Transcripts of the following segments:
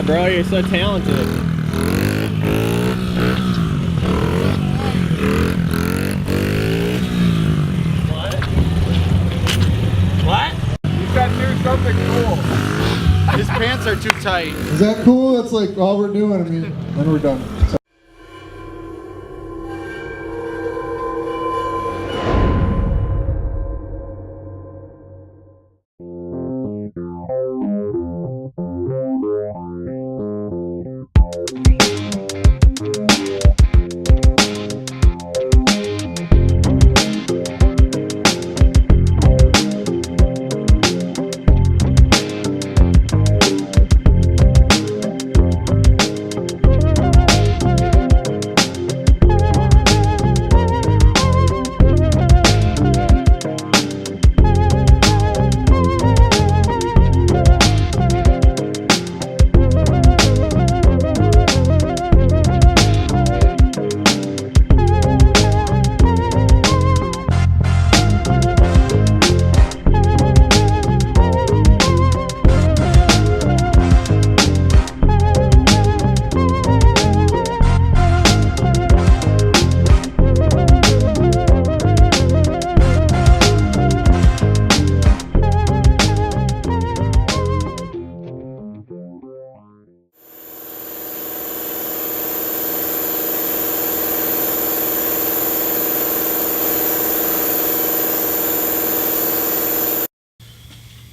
bro. You're so talented. What? You said do something cool. His pants are too tight. Is that cool? That's like all we're doing. I mean, then we're done. So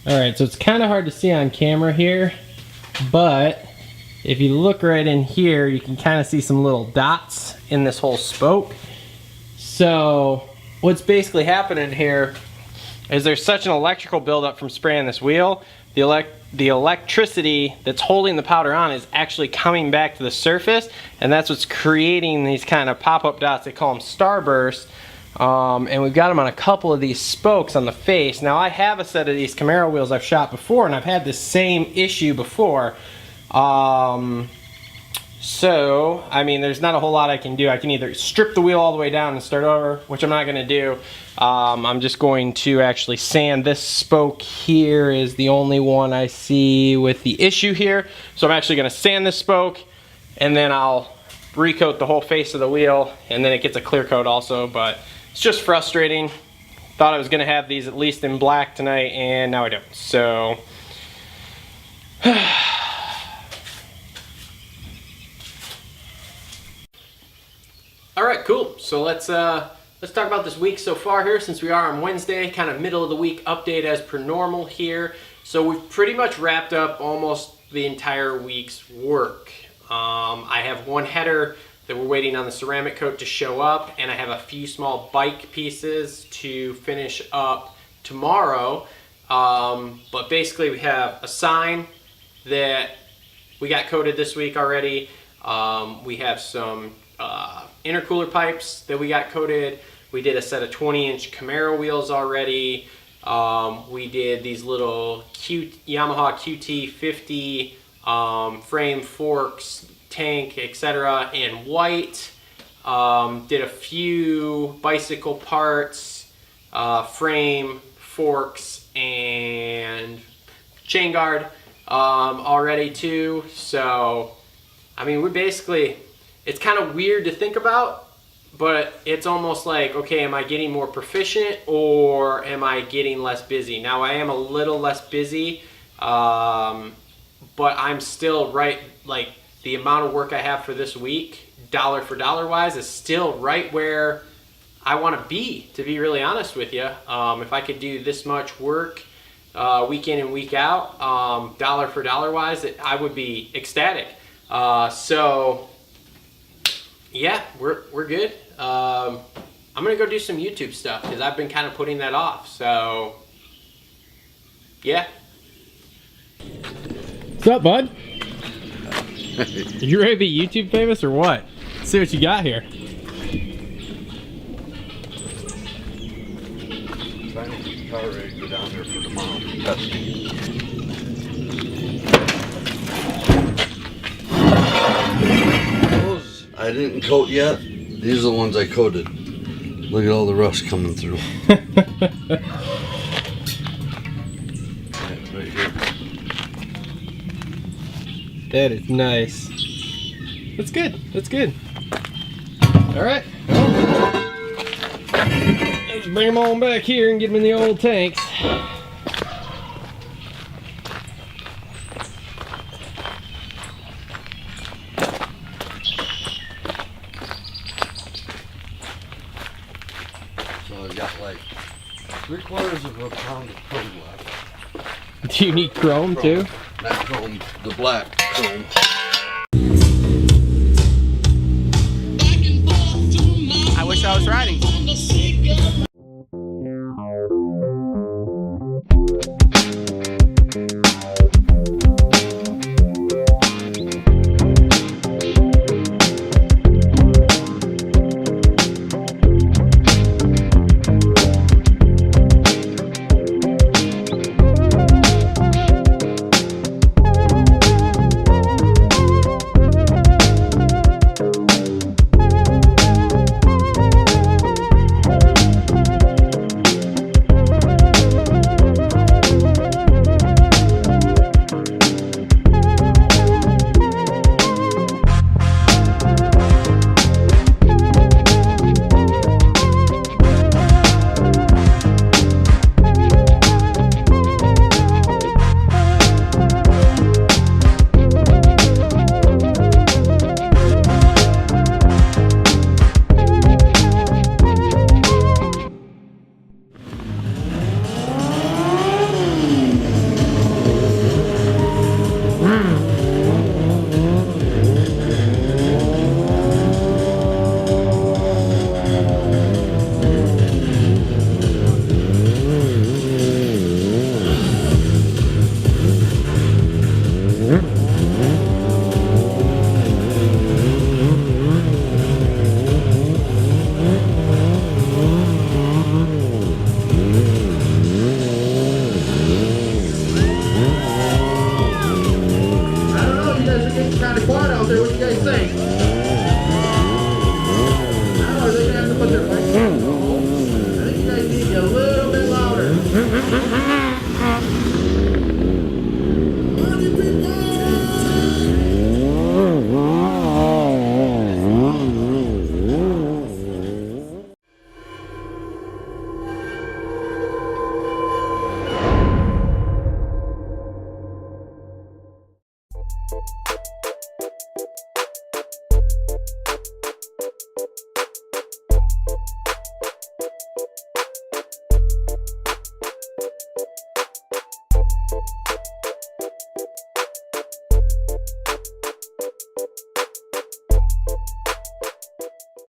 Alright, so it's kind of hard to see on camera here, but if you look right in here, you can kind of see some little dots in this whole spoke. So what's basically happening here is there's such an electrical buildup from spraying this wheel. The electricity that's holding the powder on is actually coming back to the surface, and that's what's creating these kind of pop-up dots. They call them starbursts. And we've got them on a couple of these spokes on the face. Now I have a set of these Camaro wheels I've shot before, and I've had this same issue before. So, I mean, there's not a whole lot I can do. I can either strip the wheel all the way down and start over, which I'm not going to do. I'm just going to actually sand this spoke here is the only one I see with the issue here. So I'm actually going to sand this spoke, and then I'll recoat the whole face of the wheel, and then it gets a clear coat also, but it's just frustrating. Thought I was gonna have these at least in black tonight, and now I don't. So all right, cool. So let's talk about this week so far here, since we are on Wednesday, kind of middle of the week update as per normal here. So we've pretty much wrapped up almost the entire week's work. I have one header that we're waiting on the ceramic coat to show up, and I have a few small bike pieces to finish up tomorrow. But basically we have a sign that we got coated this week already. We have some intercooler pipes that we got coated. We did a set of 20-inch Camaro wheels already. We did these little Yamaha QT50 frame, forks, tank, etc. in white. Did a few bicycle parts, frame, forks, and chain guard already too. So I mean, we basically, it's kind of weird to think about, but it's almost like, okay, am I getting more proficient or am I getting less busy? Now I am a little less busy, but I'm still right, like the amount of work I have for this week, dollar for dollar wise, is still right where I want to be really honest with you. If I could do this much work week in and week out, dollar for dollar wise, I would be ecstatic. So yeah, we're good. I'm gonna go do some YouTube stuff because I've been kind of putting that off. So yeah. What's up, bud? You ready to be YouTube famous or what? Let's see what you got here. I need the car ready to go down there for tomorrow. Those I didn't coat yet. These are the ones I coated. Look at all the rust coming through. Right here. That is nice. That's good. That's good. All right. Well, let's bring them on back here and get them in the old tanks. So I've got like 3/4 of a pound of chrome left. Do you need chrome too? Not chrome, the black chrome. I wish I was riding. Put their mics on. I think you guys need to be a little bit louder.